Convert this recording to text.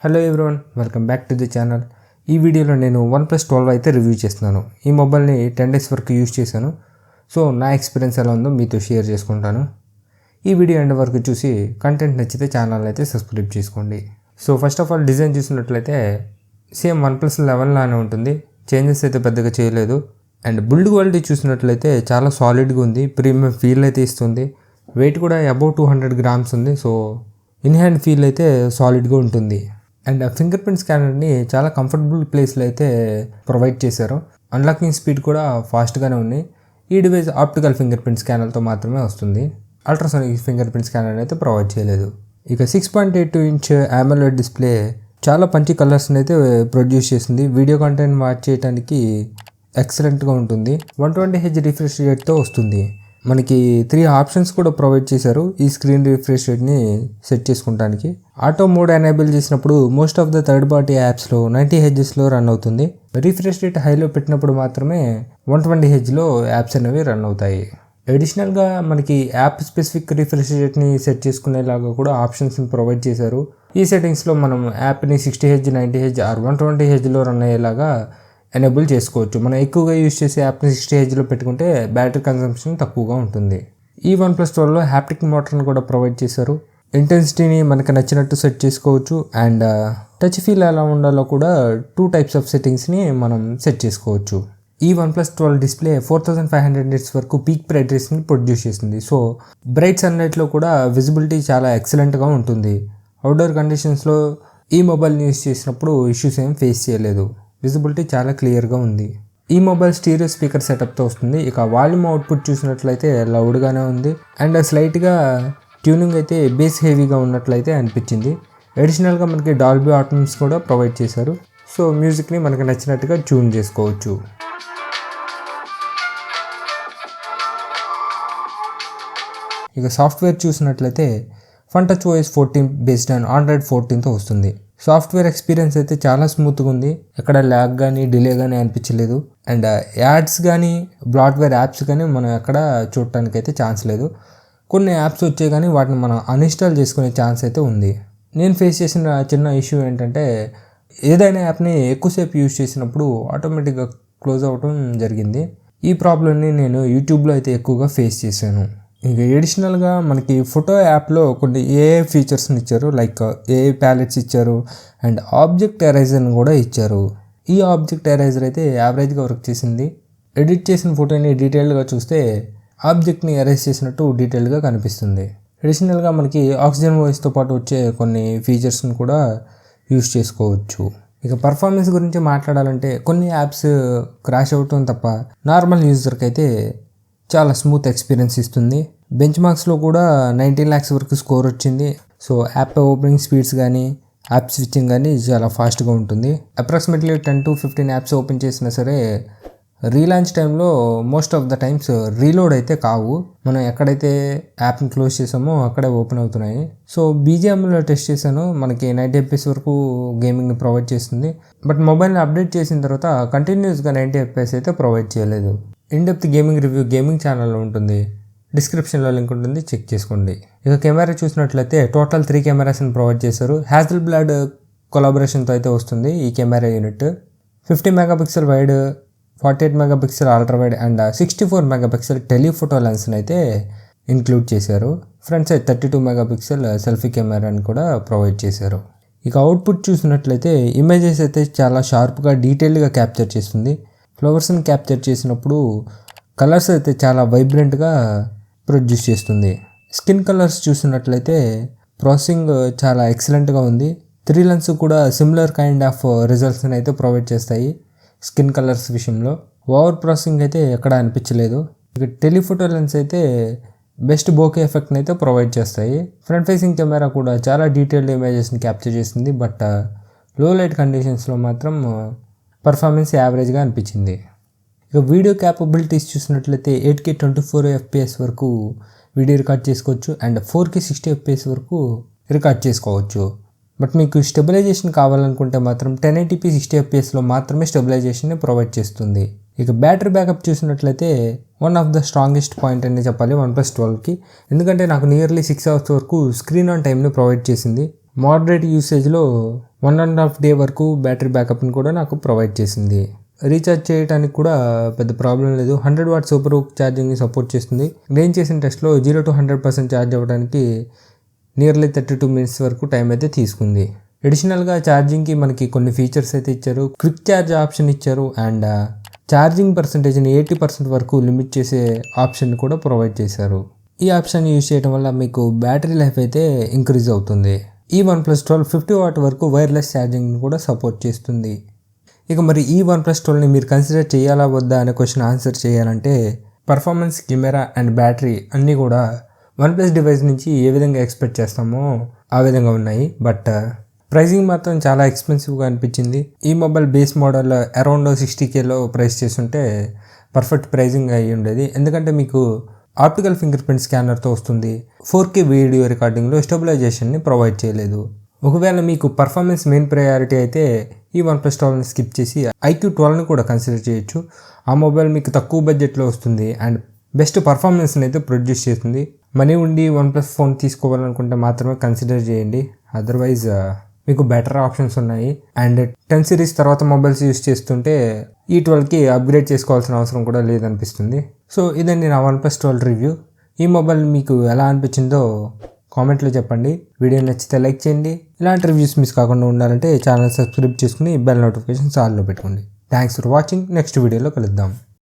Hello everyone, welcome back to the channel. ఈ వీడియోలో నేను OnePlus 12 అయితే రివ్యూ చేస్తున్నాను. ఈ మొబైల్ని 10 days వరకు యూజ్ చేశాను. సో నా ఎక్స్పీరియన్స్ ఎలా ఉందో మీతో షేర్ చేసుకుంటాను. ఈ వీడియో ఎండ్ వరకు చూసి కంటెంట్ నచ్చితే ఛానల్ అయితే సబ్స్క్రైబ్ చేసుకోండి. So first of all design చూసినట్లయితే సేమ్ OnePlus 11 లానే ఉంటుంది. చేంజెస్ అయితే పెద్దగా చేయలేదు. అండ్ బిల్డ్ క్వాలిటీ చూసినట్లయితే చాలా సాలిడ్గా ఉంది. ప్రీమియం ఫీల్ అయితే ఇస్తుంది. వెయిట్ కూడా అబౌవ్ 200 grams ఉంది. సో ఇన్ హ్యాండ్ ఫీల్ అయితే సాలిడ్గా ఉంటుంది. అండ్ ఫింగర్ ప్రింట్ స్కానర్ని చాలా కంఫర్టబుల్ ప్లేస్లో అయితే ప్రొవైడ్ చేశారు. అన్లాకింగ్ స్పీడ్ కూడా ఫాస్ట్గానే ఉంది. ఈ డివైస్ ఆప్టికల్ ఫింగర్ ప్రింట్ స్కానర్తో మాత్రమే వస్తుంది. అల్ట్రాసోనిక్ ఫింగర్ ప్రింట్ స్కానర్ అయితే ప్రొవైడ్ చేయలేదు. ఇక 6.82 inch AMOLED డిస్ప్లే చాలా మంచి కలర్స్ని అయితే ప్రొడ్యూస్ చేసింది. వీడియో కంటెంట్ వాచ్ చేయడానికి ఎక్సలెంట్గా ఉంటుంది. 120Hz రిఫ్రెష్ రేట్తో వస్తుంది. మనకి 3 ఆప్షన్స్ కూడా ప్రొవైడ్ చేశారు ఈ స్క్రీన్ రిఫ్రెష్ రేట్ని సెట్ చేసుకోవడానికి. ఆటో మోడ్ ఎనేబుల్ చేసినప్పుడు most of the third party యాప్స్లో 90Hzలో రన్ అవుతుంది. రిఫ్రెష్ రేట్ హైలో పెట్టినప్పుడు మాత్రమే 120Hzలో యాప్స్ అనేవి రన్ అవుతాయి. అడిషనల్గా మనకి యాప్ స్పెసిఫిక్ రిఫ్రెష్ రేట్ని సెట్ చేసుకునేలాగా కూడా ఆప్షన్స్ని ప్రొవైడ్ చేశారు. ఈ సెట్టింగ్స్లో మనం యాప్ని 60Hz, 90Hz ఆర్ 120Hzలో రన్ అయ్యేలాగా ఎనేబుల్ చేసుకోవచ్చు. మనం ఎక్కువగా యూజ్ చేసే యాప్ని 60Hzలో పెట్టుకుంటే బ్యాటరీ కన్సంప్షన్ తక్కువగా ఉంటుంది. ఈ OnePlus 12లో హ్యాప్టిక్ మోటార్ని కూడా ప్రొవైడ్ చేశారు. ఇంటెన్సిటీని మనకు నచ్చినట్టు సెట్ చేసుకోవచ్చు. అండ్ టచ్ ఫీల్ ఎలా ఉండాలో కూడా 2 types ఆఫ్ సెట్టింగ్స్ని మనం సెట్ చేసుకోవచ్చు. ఈ OnePlus 12 డిస్ప్లే 4500 nits వరకు పీక్ బ్రైట్నెస్ని ప్రొడ్యూస్ చేస్తుంది. సో బ్రైట్ సన్లైట్లో కూడా విజిబిలిటీ చాలా ఎక్సలెంట్గా ఉంటుంది. అవుట్డోర్ కండిషన్స్లో ఈ మొబైల్ని యూజ్ చేసినప్పుడు ఇష్యూస్ ఏం ఫేస్ చేయలేదు. విజిబిలిటీ చాలా క్లియర్గా ఉంది. ఈ మొబైల్ స్టీరియో స్పీకర్ సెటప్తో వస్తుంది. ఇక వాల్యూమ్ అవుట్పుట్ చూసినట్లయితే లౌడ్గానే ఉంది. అండ్ స్లైట్గా ట్యూనింగ్ అయితే బేస్ హెవీగా ఉన్నట్లయితే అనిపించింది. అడిషనల్గా మనకి డాల్బీ ఆటమ్స్ కూడా ప్రొవైడ్ చేశారు. సో మ్యూజిక్ని మనకు నచ్చినట్టుగా ట్యూన్ చేసుకోవచ్చు. ఇక సాఫ్ట్వేర్ చూసినట్లయితే FunTouchOS 14 బేస్డ్ ఆన్ Android 14తో వస్తుంది. సాఫ్ట్వేర్ ఎక్స్పీరియన్స్ అయితే చాలా స్మూత్గా ఉంది. ఎక్కడ ల్యాగ్ కానీ డిలే కానీ అనిపించలేదు. అండ్ యాడ్స్ కానీ బ్లాట్వేర్ యాప్స్ కానీ మనం ఎక్కడ చూడటానికి అయితే ఛాన్స్ లేదు. కొన్ని యాప్స్ వచ్చాయి కానీ వాటిని మనం అన్ఇన్స్టాల్ చేసుకునే ఛాన్స్ అయితే ఉంది. నేను ఫేస్ చేసిన చిన్న ఇష్యూ ఏంటంటే ఏదైనా యాప్ని ఎక్కువసేపు యూజ్ చేసినప్పుడు ఆటోమేటిక్గా క్లోజ్ అవ్వడం జరిగింది. ఈ ప్రాబ్లమ్ని నేను యూట్యూబ్లో అయితే ఎక్కువగా ఫేస్ చేశాను. ఇంకా ఎడిషనల్గా మనకి ఫోటో యాప్లో కొన్ని ఏఐ ఫీచర్స్ని ఇచ్చారు. లైక్ ఏఐ ప్యాలెట్స్ ఇచ్చారు అండ్ ఆబ్జెక్ట్ ఎరేజర్ని కూడా ఇచ్చారు. ఈ ఆబ్జెక్ట్ ఎరేజర్ అయితే యావరేజ్గా వర్క్ చేసింది. ఎడిట్ చేసిన ఫోటోని డీటెయిల్గా చూస్తే ఆబ్జెక్ట్ని ఎరేజ్ చేసినట్టు డీటెయిల్గా కనిపిస్తుంది. అడిషనల్గా మనకి ఆక్సిజన్ వాయిస్తో పాటు వచ్చే కొన్ని ఫీచర్స్ని కూడా యూజ్ చేసుకోవచ్చు. ఇక పర్ఫార్మెన్స్ గురించి మాట్లాడాలంటే కొన్ని యాప్స్ క్రాష్ అవటం తప్ప నార్మల్ యూజర్కి అయితే చాలా స్మూత్ ఎక్స్పీరియన్స్ ఇస్తుంది. బెంచ్ మార్క్స్లో కూడా 19 lakhs వరకు స్కోర్ వచ్చింది. సో యాప్ ఓపెనింగ్ స్పీడ్స్ కానీ యాప్ స్విచ్చింగ్ కానీ చాలా ఫాస్ట్గా ఉంటుంది. అప్రాక్సిమేట్లీ 10 to 15 యాప్స్ ఓపెన్ చేసినా సరే రీలాంచ్ టైంలో most of the times reload అయితే కావు. మనం ఎక్కడైతే యాప్ని క్లోజ్ చేసామో అక్కడే ఓపెన్ అవుతున్నాయి. సో BGMలో టెస్ట్ చేశాను. మనకి 90 FPS వరకు గేమింగ్ని ప్రొవైడ్ చేస్తుంది. బట్ మొబైల్ని అప్డేట్ చేసిన తర్వాత కంటిన్యూస్గా 90 FPS అయితే ప్రొవైడ్ చేయలేదు. ఇన్డెప్త్ గేమింగ్ రివ్యూ గేమింగ్ ఛానల్లో ఉంటుంది. డిస్క్రిప్షన్లో లింక్ ఉంటుంది, చెక్ చేసుకోండి. ఇక కెమెరా చూసినట్లయితే టోటల్ 3 కెమెరాస్ని ప్రొవైడ్ చేశారు. హ్యాజల్బ్లాడ్ కొలాబరేషన్తో అయితే వస్తుంది ఈ camera unit. 50 MP wide, 48 MP ultra wide and 64 MP telephoto లెన్స్ని అయితే ఇంక్లూడ్ చేశారు. ఫ్రంట్ సైడ్ 32 MP సెల్ఫీ కెమెరాని కూడా ప్రొవైడ్ చేశారు. ఇక అవుట్పుట్ చూసినట్లయితే ఇమేజెస్ అయితే చాలా షార్ప్గా డీటెయిల్డ్గా క్యాప్చర్ చేస్తుంది. ఫ్లవర్స్ని క్యాప్చర్ చేసినప్పుడు కలర్స్ అయితే చాలా వైబ్రెంట్గా ప్రొడ్యూస్ చేస్తుంది. స్కిన్ కలర్స్ చూసినట్లయితే ప్రాసెసింగ్ చాలా ఎక్సలెంట్గా ఉంది. 3 లెన్స్ కూడా సిమిలర్ కైండ్ ఆఫ్ రిజల్ట్స్ని అయితే ప్రొవైడ్ చేస్తాయి స్కిన్ కలర్స్ విషయంలో. ఓవర్ ప్రాసెసింగ్ అయితే ఎక్కడ అనిపించలేదు. ఇక టెలిఫోటో లెన్స్ అయితే బెస్ట్ బోకే ఎఫెక్ట్ని అయితే ప్రొవైడ్ చేస్తాయి. ఫ్రంట్ ఫేసింగ్ కెమెరా కూడా చాలా డీటెయిల్డ్ ఇమేజెస్ని క్యాప్చర్ చేస్తుంది. బట్ లో లైట్ కండిషన్స్లో మాత్రం పర్ఫార్మెన్స్ యావరేజ్గా అనిపించింది. ఇక వీడియో క్యాపబిలిటీస్ చూసినట్లయితే 8K 24 FPS వరకు వీడియో రికార్డ్ చేసుకోవచ్చు అండ్ 4K 60 FPS వరకు రికార్డ్ చేసుకోవచ్చు. బట్ మీకు స్టెబిలైజేషన్ కావాలనుకుంటే మాత్రం 1080p 60 FPSలో మాత్రమే స్టెబిలైజేషన్ని ప్రొవైడ్ చేస్తుంది. ఇక బ్యాటరీ బ్యాకప్ చూసినట్లయితే one of the strongest point అని చెప్పాలి OnePlus 12కి. ఎందుకంటే నాకు నియర్లీ 6 hours వరకు స్క్రీన్ ఆన్ టైంని ప్రొవైడ్ చేసింది. మోడరేట్ యూసేజ్లో 1.5 డే వరకు బ్యాటరీ బ్యాకప్ని కూడా నాకు ప్రొవైడ్ చేసింది. రీఛార్జ్ చేయడానికి కూడా పెద్ద ప్రాబ్లం లేదు. 100 వాట్ సూపర్ హుక్ ఛార్జింగ్ని సపోర్ట్ చేస్తుంది. నేను చేసిన టెస్ట్లో 0 to 100% ఛార్జ్ అవ్వడానికి నియర్లీ 32 minutes వరకు టైం అయితే తీసుకుంది. అడిషనల్గా ఛార్జింగ్కి మనకి కొన్ని ఫీచర్స్ అయితే ఇచ్చారు. క్విక్ ఛార్జ్ ఆప్షన్ ఇచ్చారు అండ్ ఛార్జింగ్ పర్సంటేజ్ని 80% వరకు లిమిట్ చేసే ఆప్షన్ కూడా ప్రొవైడ్ చేశారు. ఈ ఆప్షన్ యూజ్ చేయడం వల్ల మీకు బ్యాటరీ లైఫ్ అయితే ఇంక్రీజ్ అవుతుంది. ఈ OnePlus 12 50 వాట్ వరకు వైర్లెస్ ఛార్జింగ్ని కూడా సపోర్ట్ చేస్తుంది. ఇక మరి ఈ OnePlus 12ని మీరు కన్సిడర్ చేయాలా వద్దా అనే క్వశ్చన్ ఆన్సర్ చేయాలంటే పర్ఫార్మెన్స్, కెమెరా అండ్ బ్యాటరీ అన్నీ కూడా OnePlus డివైస్ నుంచి ఏ విధంగా ఎక్స్పెక్ట్ చేస్తామో ఆ విధంగా ఉన్నాయి. బట్ ప్రైసింగ్ మాత్రం చాలా ఎక్స్పెన్సివ్గా అనిపించింది. ఈ మొబైల్ బేస్ మోడల్ అరౌండ్ 60Kలో ప్రైస్ చేస్తుంటే పర్ఫెక్ట్ ప్రైజింగ్ అయ్యి ఉండేది. ఎందుకంటే మీకు ఆప్టికల్ ఫింగర్ ప్రింట్ స్కానర్తో వస్తుంది. 4K వీడియో రికార్డింగ్లో స్టెబిలైజేషన్ని ప్రొవైడ్ చేయలేదు. ఒకవేళ మీకు పర్ఫార్మెన్స్ మెయిన్ ప్రయారిటీ అయితే ఈ OnePlus 12ని స్కిప్ చేసి IQ 12ని కూడా కన్సిడర్ చేయొచ్చు. ఆ మొబైల్ మీకు తక్కువ బడ్జెట్లో వస్తుంది అండ్ బెస్ట్ పర్ఫార్మెన్స్ని అయితే ప్రొడ్యూస్ చేస్తుంది. మనీ ఉండి OnePlus ఫోన్ తీసుకోవాలనుకుంటే మాత్రమే కన్సిడర్ చేయండి. అదర్వైజ్ మీకు బెటర్ ఆప్షన్స్ ఉన్నాయి. అండ్ 10 సిరీస్ తర్వాత మొబైల్స్ యూస్ చేస్తుంటే ఈ 12కి అప్గ్రేడ్ చేసుకోవాల్సిన అవసరం కూడా లేదనిపిస్తుంది. సో ఇదండి నా OnePlus 12 రివ్యూ. ఈ మొబైల్ మీకు ఎలా అనిపించిందో కామెంట్లో చెప్పండి. వీడియో నచ్చితే లైక్ చేయండి. ఇలాంటి రివ్యూస్ మిస్ కాకుండా ఉండాలంటే ఛానల్ సబ్స్క్రైబ్ చేసుకుని బెల్ నోటిఫికేషన్స్ ఆన్లో పెట్టుకోండి. Thanks for watching. నెక్స్ట్ వీడియోలో కలుద్దాం.